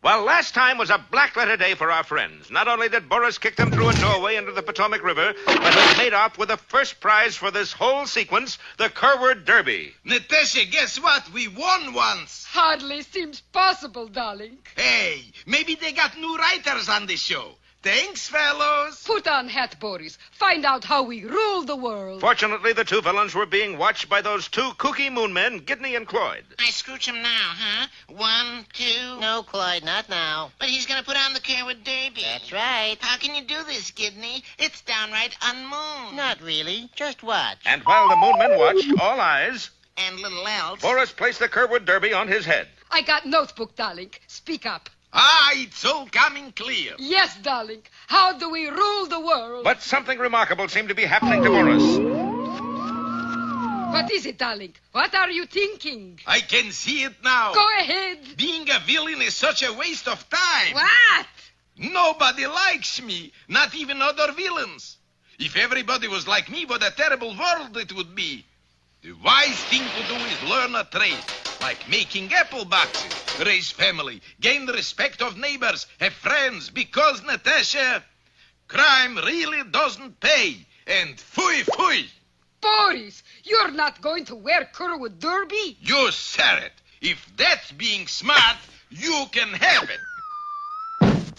Well, last time was a black-letter day for our friends. Not only did Boris kick them through a doorway into the Potomac River, but he made off with the first prize for this whole sequence, the Kerwood Derby. Natasha, guess what? We won once. Hardly seems possible, darling. Hey, maybe they got new writers on the show. Thanks, fellows. Put on hat, Boris. Find out how we rule the world. Fortunately, the two villains were being watched by those two kooky moon men, Gidney and Cloyd. I scooch him now, huh? 1, 2... No, Cloyd, not now. But he's gonna put on the Kerwood Derby. That's right. How can you do this, Gidney? It's downright unmoon. Not really. Just watch. And while the moon men watched, all eyes, And little else. Boris placed the Kerwood Derby on his head. I got notebook, darling. Speak up. It's all coming clear. Yes, darling. How do we rule the world? But something remarkable seemed to be happening to Boris. What is it, darling? What are you thinking? I can see it now. Go ahead. Being a villain is such a waste of time. What? Nobody likes me, not even other villains. If everybody was like me, what a terrible world it would be. The wise thing to do is learn a trade, like making apple boxes, raise family, gain the respect of neighbors, have friends, because, Natasha, crime really doesn't pay. And fooey, fooey. Boris, you're not going to wear Kerwood Derby? You said it. If that's being smart, you can have it.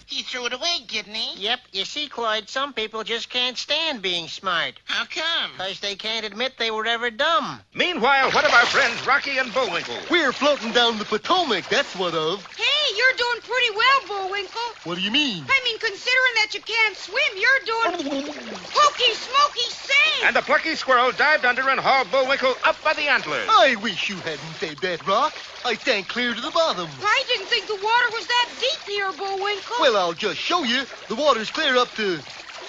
He threw it away, Gidney. Yep, you see, Cloyd, some people just can't stand being smart. How come? Because they can't admit they were ever dumb. Meanwhile, what of our friends Rocky and Bullwinkle? We're floating down the Potomac, that's what of. Hey, you're doing pretty well, Bullwinkle. What do you mean? I mean, considering that you can't swim, you're doing hokey smoky sing. And the plucky squirrel dived under and hauled Bullwinkle up by the antlers. I wish you hadn't said that, Rock. I stank clear to the bottom. I didn't think the water was that deep here, Bullwinkle. Well, I'll just show you. The water's clear up to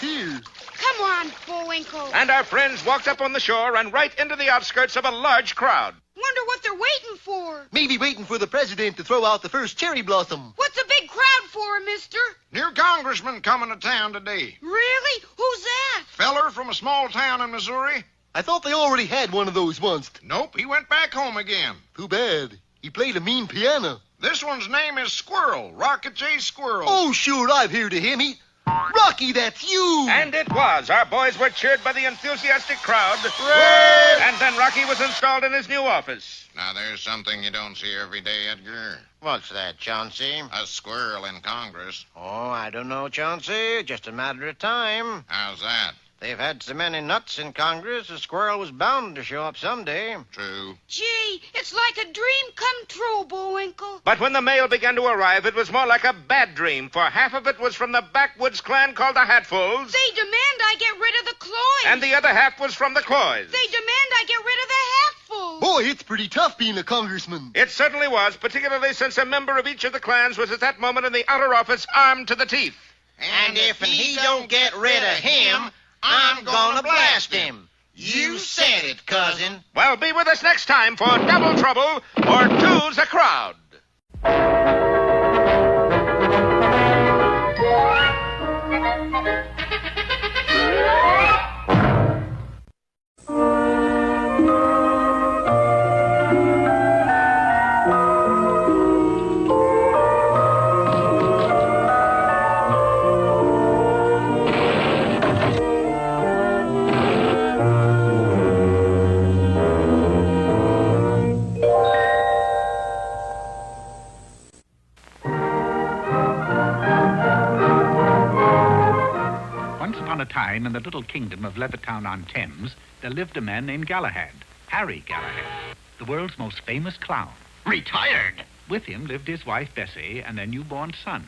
here. Come on, Bullwinkle. And our friends walked up on the shore and right into the outskirts of a large crowd. Wonder what they're waiting for. Maybe waiting for the president to throw out the first cherry blossom. What's a big crowd for, mister? New congressman coming to town today. Really? Who's that? Feller from a small town in Missouri. I thought they already had one of those once. Nope, he went back home again. Too bad. He played a mean piano. This one's name is Squirrel, Rocket J. Squirrel. Oh, sure, I've heard of him. Rocky, that's you! And it was. Our boys were cheered by the enthusiastic crowd. Hooray! And then Rocky was installed in his new office. Now, there's something you don't see every day, Edgar. What's that, Chauncey? A squirrel in Congress. Oh, I don't know, Chauncey. Just a matter of time. How's that? They've had so many nuts in Congress, a squirrel was bound to show up someday. True. Gee, it's like a dream come true, Bullwinkle. But when the mail began to arrive, it was more like a bad dream, for half of it was from the backwoods clan called the Hatfuls, They demand I get rid of the Cloyd. and the other half was from the Cloys. They demand I get rid of the Hatfuls. Boy, it's pretty tough being a congressman. It certainly was, particularly since a member of each of the clans was at that moment in the outer office armed to the teeth. And if he don't get rid of him, I'm gonna blast him. You said it, cousin. Well, be with us next time for Double Trouble or Two's a Crowd. In the little kingdom of Levittown-on-Thames, there lived a man named Galahad, Harry Galahad, the world's most famous clown. Retired. With him lived his wife Bessie and their newborn son.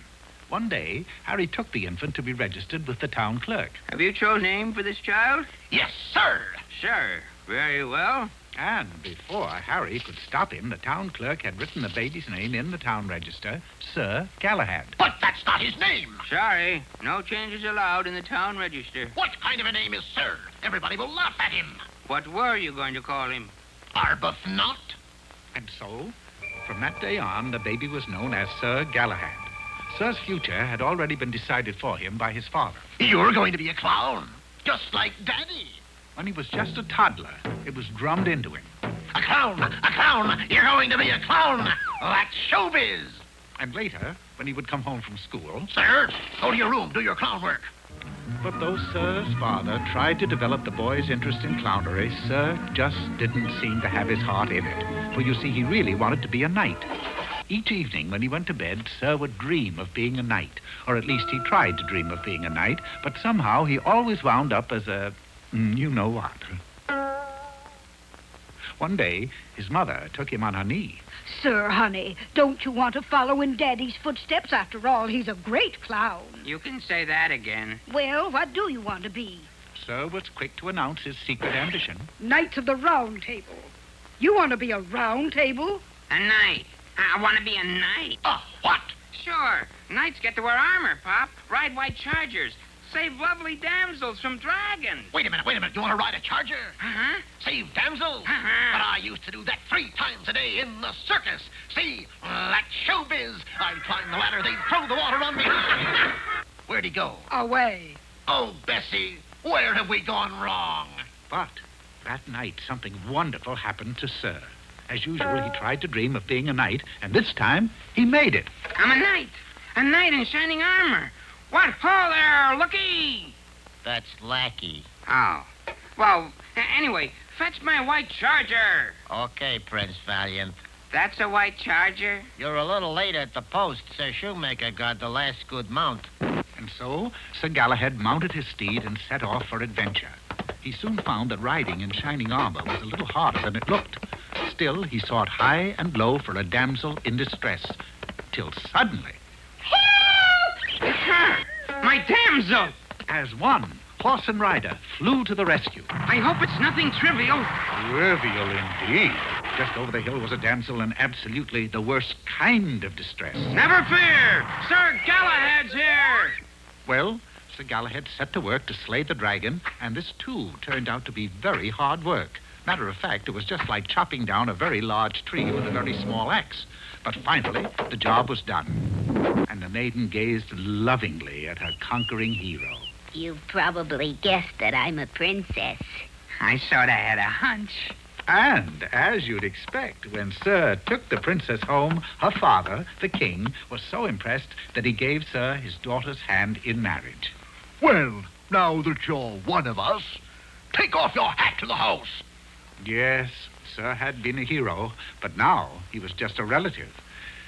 One day, Harry took the infant to be registered with the town clerk. Have you chosen a name for this child? Yes, sir. Sure. Very well. And before Harry could stop him, the town clerk had written the baby's name in the town register, Sir Galahad. But that's not his name. Sorry. No changes allowed in the town register. What kind of a name is Sir? Everybody will laugh at him. What were you going to call him? Arbuthnot. And so, From that day on, the baby was known as Sir Galahad. Sir's future had already been decided for him by his father. You're going to be a clown, just like Daddy. When he was just a toddler, it was drummed into him. A clown! A clown! You're going to be a clown! That's showbiz! And later, when he would come home from school... Sir, go to your room, do your clown work. But though Sir's father tried to develop the boy's interest in clownery, Sir just didn't seem to have his heart in it. For you see, he really wanted to be a knight. Each evening when he went to bed, Sir would dream of being a knight. Or at least he tried to dream of being a knight, but somehow he always wound up as a... you know what. One day, his mother took him on her knee. Sir, honey, don't you want to follow in Daddy's footsteps? After all, he's a great clown. You can say that again. Well, what do you want to be? Sir was quick to announce his secret ambition. Knights of the Round Table. You want to be a round table? A knight. I want to be a knight. What? Sure. Knights get to wear armor, Pop. Ride white chargers. Save lovely damsels from dragons. Wait a minute. You want to ride a charger? Uh-huh. Save damsels? Uh-huh. But I used to do that 3 times a day in the circus. See, that's showbiz. I'd climb the ladder, they'd throw the water on me. Where'd he go? Away. Oh, Bessie, where have we gone wrong? But that night, something wonderful happened to Sir. As usual, he tried to dream of being a knight, and this time, he made it. I'm a knight. A knight in shining armor. What ho there, looky! That's lackey. Oh. Well, anyway, fetch my white charger. Okay, Prince Valiant. That's a white charger? You're a little late at the post. Sir Shoemaker got the last good mount. And so, Sir Galahad mounted his steed and set off for adventure. He soon found that riding in shining armor was a little harder than it looked. Still, he sought high and low for a damsel in distress, till suddenly... Her! My damsel! As one, horse and rider flew to the rescue. I hope it's nothing trivial. Trivial indeed. Just over the hill was a damsel in absolutely the worst kind of distress. Never fear! Sir Galahad's here! Well, Sir Galahad set to work to slay the dragon, and this, too, turned out to be very hard work. Matter of fact, it was just like chopping down a very large tree with a very small axe. But finally, the job was done, and the maiden gazed lovingly at her conquering hero. You've probably guessed that I'm a princess. I sort of had a hunch. And, as you'd expect, when Sir took the princess home, her father, the king, was so impressed that he gave Sir his daughter's hand in marriage. Well, now that you're one of us, take off your hat to the house. Yes, Sir had been a hero, but now he was just a relative.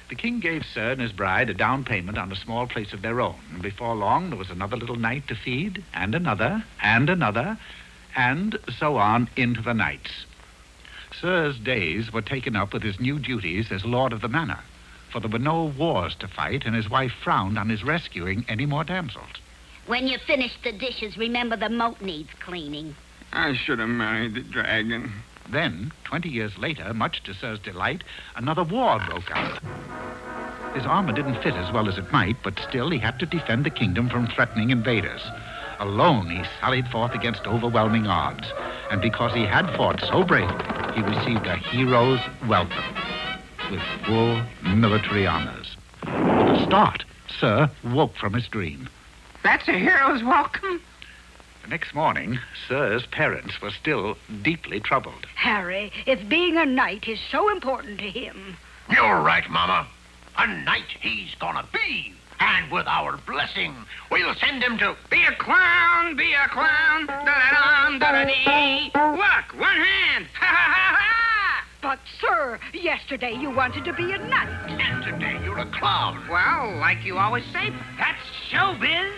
The king gave Sir and his bride a down payment on a small place of their own, and before long there was another little knight to feed, and another, and another, and so on into the nights. Sir's days were taken up with his new duties as lord of the manor, for there were no wars to fight, and his wife frowned on his rescuing any more damsels. When you finish the dishes, remember the moat needs cleaning. I should have married the dragon. Then, 20 years later, much to Sir's delight, another war broke out. His armor didn't fit as well as it might, but still he had to defend the kingdom from threatening invaders. Alone, he sallied forth against overwhelming odds, and because he had fought so bravely, he received a hero's welcome with full military honors. With a start, Sir woke from his dream. That's a hero's welcome? The next morning, Sir's parents were still deeply troubled. Harry, if being a knight is so important to him... You're right, Mama. A knight he's gonna be. And with our blessing, we'll send him to... Be a clown, da-da-dum, da-da-dee. Look, one hand, ha-ha-ha-ha! But, sir, yesterday you wanted to be a knight. And today you're a clown. Well, like you always say, that's showbiz.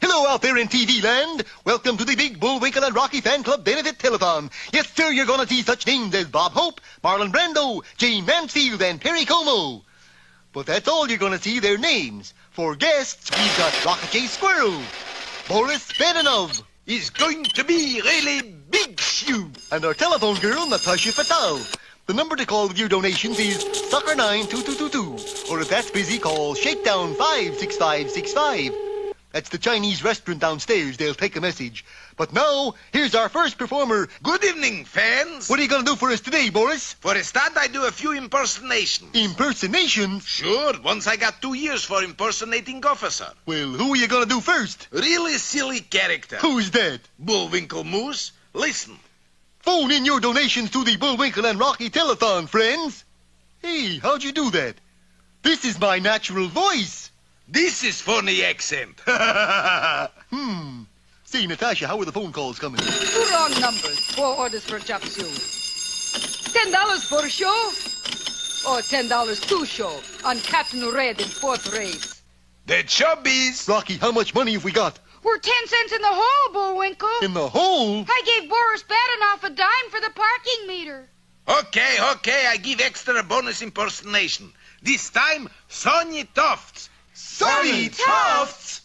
Hello out there in TV land. Welcome to the Big Bullwinkle and Rocky Fan Club Benefit Telethon. Yes, sir, you're going to see such names as Bob Hope, Marlon Brando, Jane Mansfield, and Perry Como. But that's all you're going to see, their names. For guests, we've got Rocket J. Squirrel. Boris Bedanov is going to be really big shoe. And our telephone girl, Natasha Fatal. The number to call with your donations is Sucker 92222. Or if that's busy, call Shakedown 56565. That's the Chinese restaurant downstairs. They'll take a message. But now, here's our first performer. Good evening, fans. What are you going to do for us today, Boris? For a start, I do a few impersonations. Impersonations? Sure, once I got 2 years for impersonating officer. Well, who are you going to do first? Really silly character. Who's that? Bullwinkle Moose. Listen. Phone in your donations to the Bullwinkle and Rocky Telethon, friends. Hey, how'd you do that? This is my natural voice. This is funny accent. Say, Natasha, how are the phone calls coming? 2 wrong numbers. 4 orders for chop suey. $10 for a show? Or $10 to show on Captain Red in 4th race. The chubbies. Rocky, how much money have we got? We're 10 cents in the hole, Bullwinkle. In the hole? I gave Boris Badenoff a dime for the parking meter. Okay, I give extra bonus impersonation. This time, Sonny Tufts. Sonny Tufts?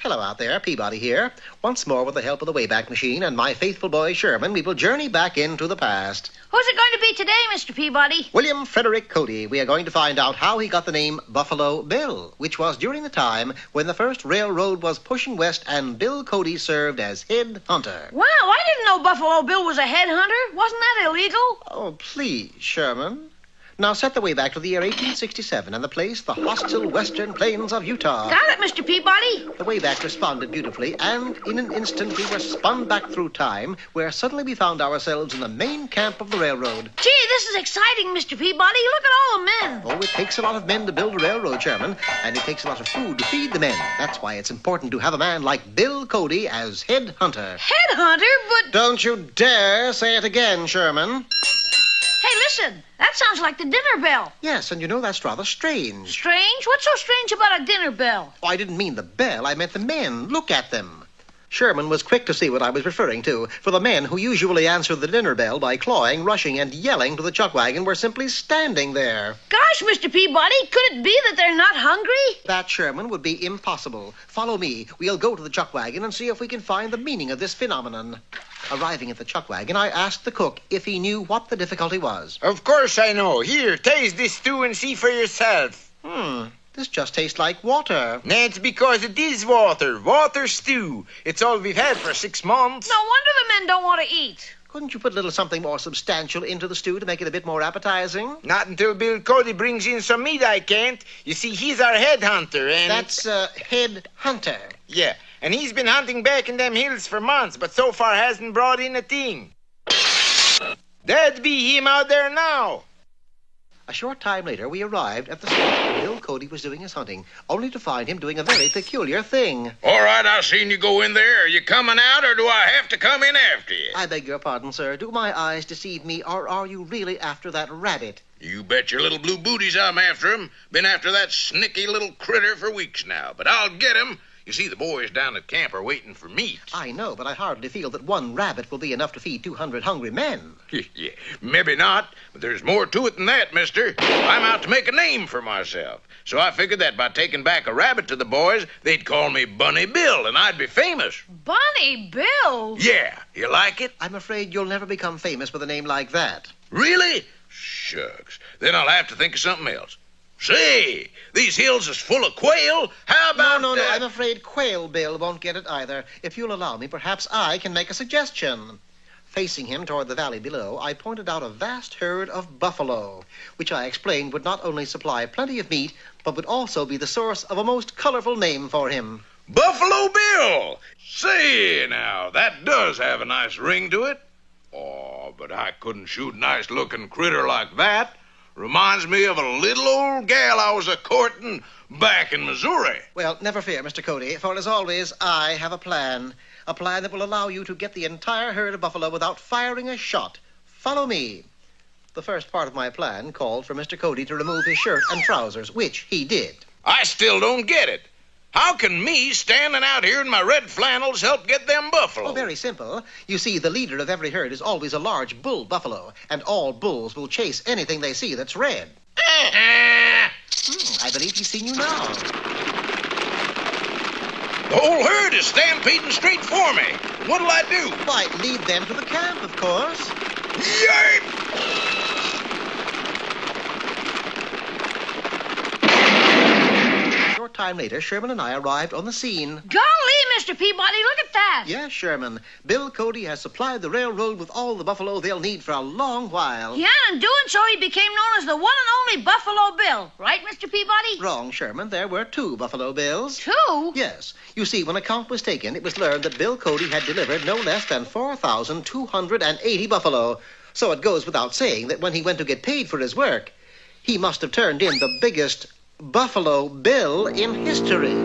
Hello out there, Peabody here. Once more, with the help of the Wayback Machine and my faithful boy Sherman, we will journey back into the past. Who's it going to be today, Mr. Peabody? William Frederick Cody. We are going to find out how he got the name Buffalo Bill, which was during the time when the first railroad was pushing west and Bill Cody served as head hunter. Wow, I didn't know Buffalo Bill was a headhunter. Wasn't that illegal? Oh, please, Sherman. Now set the way back to the year 1867 and the place, the hostile western plains of Utah. Got it, Mr. Peabody. The Wayback responded beautifully, and in an instant we were spun back through time, where suddenly we found ourselves in the main camp of the railroad. Gee, this is exciting, Mr. Peabody. Look at all the men. Oh, it takes a lot of men to build a railroad, Sherman, and it takes a lot of food to feed the men. That's why it's important to have a man like Bill Cody as head hunter. Head hunter? But... Don't you dare say it again, Sherman. Hey, listen. That sounds like the dinner bell. Yes, and you know that's rather strange. Strange? What's so strange about a dinner bell? Oh, I didn't mean the bell. I meant the men. Look at them. Sherman was quick to see what I was referring to, for the men who usually answer the dinner bell by clawing, rushing, and yelling to the chuck wagon were simply standing there. Gosh, Mr. Peabody, could it be that they're not hungry? That, Sherman, would be impossible. Follow me. We'll go to the chuck wagon and see if we can find the meaning of this phenomenon. Arriving at the chuck wagon, I asked the cook if he knew what the difficulty was. Of course I know. Here, taste this stew and see for yourself. This just tastes like water. That's because it is water. Water stew. It's all we've had for 6 months. No wonder the men don't want to eat. Couldn't you put a little something more substantial into the stew to make it a bit more appetizing? Not until Bill Cody brings in some meat, I can't. You see, he's our head hunter, and... That's, head hunter. Yeah, and he's been hunting back in them hills for months, but so far hasn't brought in a thing. That'd be him out there now. A short time later, we arrived at the spot where Bill Cody was doing his hunting, only to find him doing a very peculiar thing. All right, I seen you go in there. Are you coming out, or do I have to come in after you? I beg your pardon, sir. Do my eyes deceive me, or are you really after that rabbit? You bet your little blue booties I'm after him. Been after that snicky little critter for weeks now, but I'll get him. You see, the boys down at camp are waiting for meat. I know, but I hardly feel that one rabbit will be enough to feed 200 hungry men. Yeah, maybe not, but there's more to it than that, mister. I'm out to make a name for myself. So I figured that by taking back a rabbit to the boys, they'd call me Bunny Bill, and I'd be famous. Bunny Bill? Yeah, you like it? I'm afraid you'll never become famous with a name like that. Really? Shucks. Then I'll have to think of something else. Say, these hills is full of quail. How about... No, I'm afraid Quail Bill won't get it either. If you'll allow me, perhaps I can make a suggestion. Facing him toward the valley below, I pointed out a vast herd of buffalo, which I explained would not only supply plenty of meat, but would also be the source of a most colorful name for him. Buffalo Bill! Say, now, that does have a nice ring to it. Oh, but I couldn't shoot a nice-looking critter like that. Reminds me of a little old gal I was a-courting back in Missouri. Well, never fear, Mr. Cody, for as always, I have a plan. A plan that will allow you to get the entire herd of buffalo without firing a shot. Follow me. The first part of my plan called for Mr. Cody to remove his shirt and trousers, which he did. I still don't get it. How can me standing out here in my red flannels help get them buffalo? Oh, very simple. You see, the leader of every herd is always a large bull buffalo, and all bulls will chase anything they see that's red. I believe he's seen you now. The whole herd is stampeding straight for me. What'll I do? Why, lead them to the camp, of course. Yipe! A short time later, Sherman and I arrived on the scene. Golly, Mr. Peabody, look at that. Yes, Sherman. Bill Cody has supplied the railroad with all the buffalo they'll need for a long while. Yeah, and doing so, he became known as the one and only Buffalo Bill. Right, Mr. Peabody? Wrong, Sherman. There were 2 Buffalo Bills. 2? Yes. You see, when a count was taken, it was learned that Bill Cody had delivered no less than 4,280 buffalo. So it goes without saying that when he went to get paid for his work, he must have turned in the biggest Buffalo Bill in history.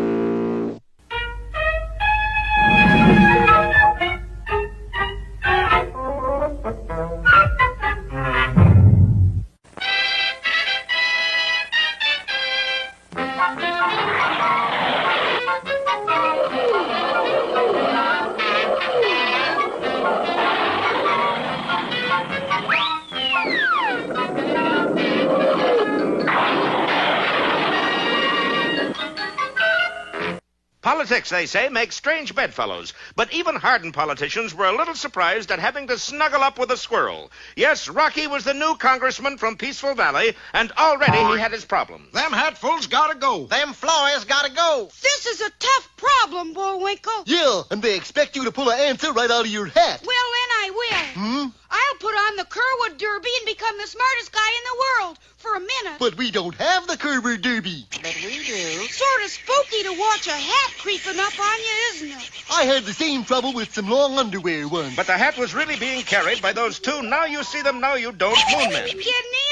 Politics, they say, makes strange bedfellows. But even hardened politicians were a little surprised at having to snuggle up with a squirrel. Yes, Rocky was the new congressman from Peaceful Valley, and already he had his problems. Them hatfuls gotta go. Them Floyds gotta go. This is a tough problem, Bullwinkle. Yeah, and they expect you to pull an answer right out of your hat. Well, then I will. I'll put on the Kerwood Derby and become the smartest guy in the world for a minute. But we don't have the Kerwood Derby. But we do. Sort of spooky to watch a hat creeping up on you, isn't it? I had the same trouble with some long underwear once. But the hat was really being carried by those 2 now you see them, now you don't moon men. Kidney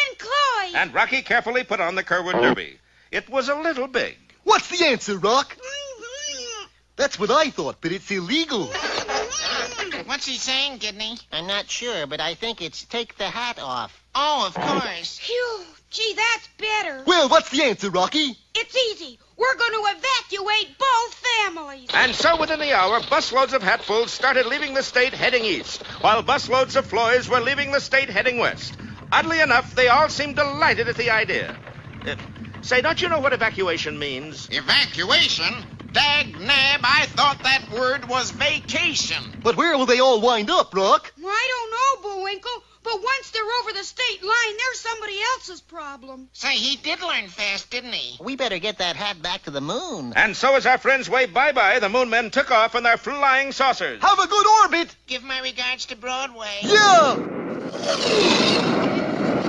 and Cloyd. And Rocky carefully put on the Kerwood Derby. It was a little big. What's the answer, Rock? That's what I thought, but it's illegal. What's he saying, Kidney? I'm not sure, but I think it's take the hat off. Oh, of course. Phew, gee, that's better. Well, what's the answer, Rocky? It's easy. We're going to evacuate both families. And so within the hour, busloads of hatfuls started leaving the state heading east, while busloads of Floyds were leaving the state heading west. Oddly enough, they all seemed delighted at the idea. Say, don't you know what evacuation means? Evacuation? Dag nab, I thought that word was vacation. But where will they all wind up, Rock? I don't know, Bullwinkle. But once they're over the state line, they're somebody else's problem. Say, he did learn fast, didn't he? We better get that hat back to the moon. And so as our friends waved bye-bye, the moon men took off in their flying saucers. Have a good orbit. Give my regards to Broadway. Yeah!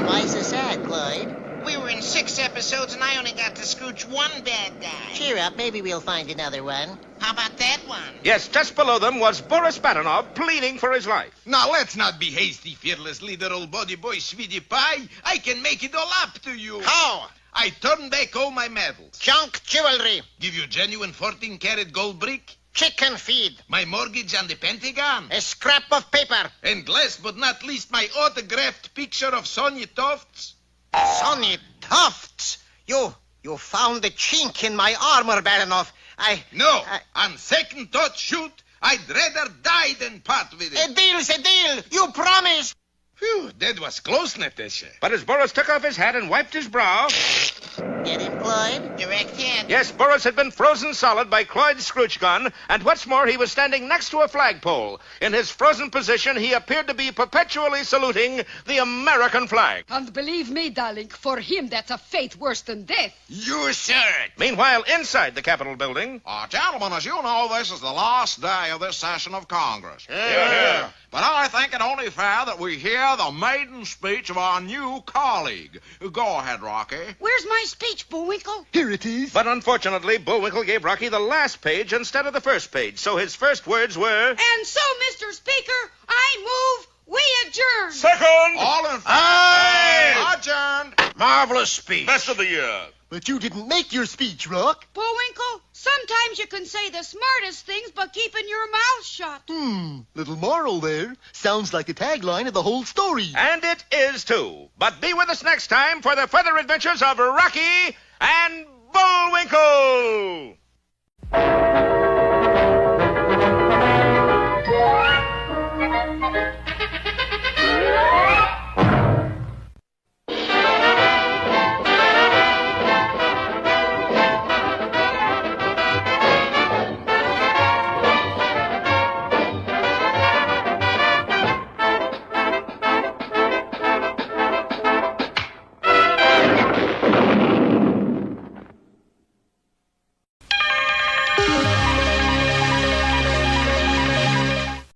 Why so sad, Cloyd? We were in 6 episodes, and I only got to scooch 1 bad guy. Cheer up. Maybe we'll find another one. How about that one? Yes, just below them was Boris Badenov pleading for his life. Now, let's not be hasty, fearless leader, old body boy, sweetie pie. I can make it all up to you. How? I turn back all my medals. Junk jewelry. Give you genuine 14-karat gold brick. Chicken feed. My mortgage on the Pentagon. A scrap of paper. And last but not least, my autographed picture of Sonia Tofts. Sonny Tufts. You found the chink in my armor, Badenov. On second thought, shoot. I'd rather die than part with it. A deal's a deal. You promised. Phew, that was close, Natasha. But as Boris took off his hat and wiped his brow... Get him, Cloyd? Direct hit. Yes, Boris had been frozen solid by Cloyd's scrooch gun, and what's more, he was standing next to a flagpole. In his frozen position, he appeared to be perpetually saluting the American flag. And believe me, darling, for him that's a fate worse than death. You sir it. Meanwhile, inside the Capitol building... Gentlemen, as you know, this is the last day of this session of Congress. Yeah. But I think it only fair that we hear the maiden speech of our new colleague. Go ahead, Rocky. Where's my speech, Bullwinkle? Here it is. But unfortunately, Bullwinkle gave Rocky the last page instead of the first page, so his first words were... And so, Mr. Speaker, I move we adjourn. Second! All in favor? Aye! Adjourned. Marvelous speech. Best of the year. But you didn't make your speech, Rock. Bullwinkle, sometimes you can say the smartest things, but keeping your mouth shut. Little moral there. Sounds like the tagline of the whole story. And it is, too. But be with us next time for the further adventures of Rocky and Bullwinkle.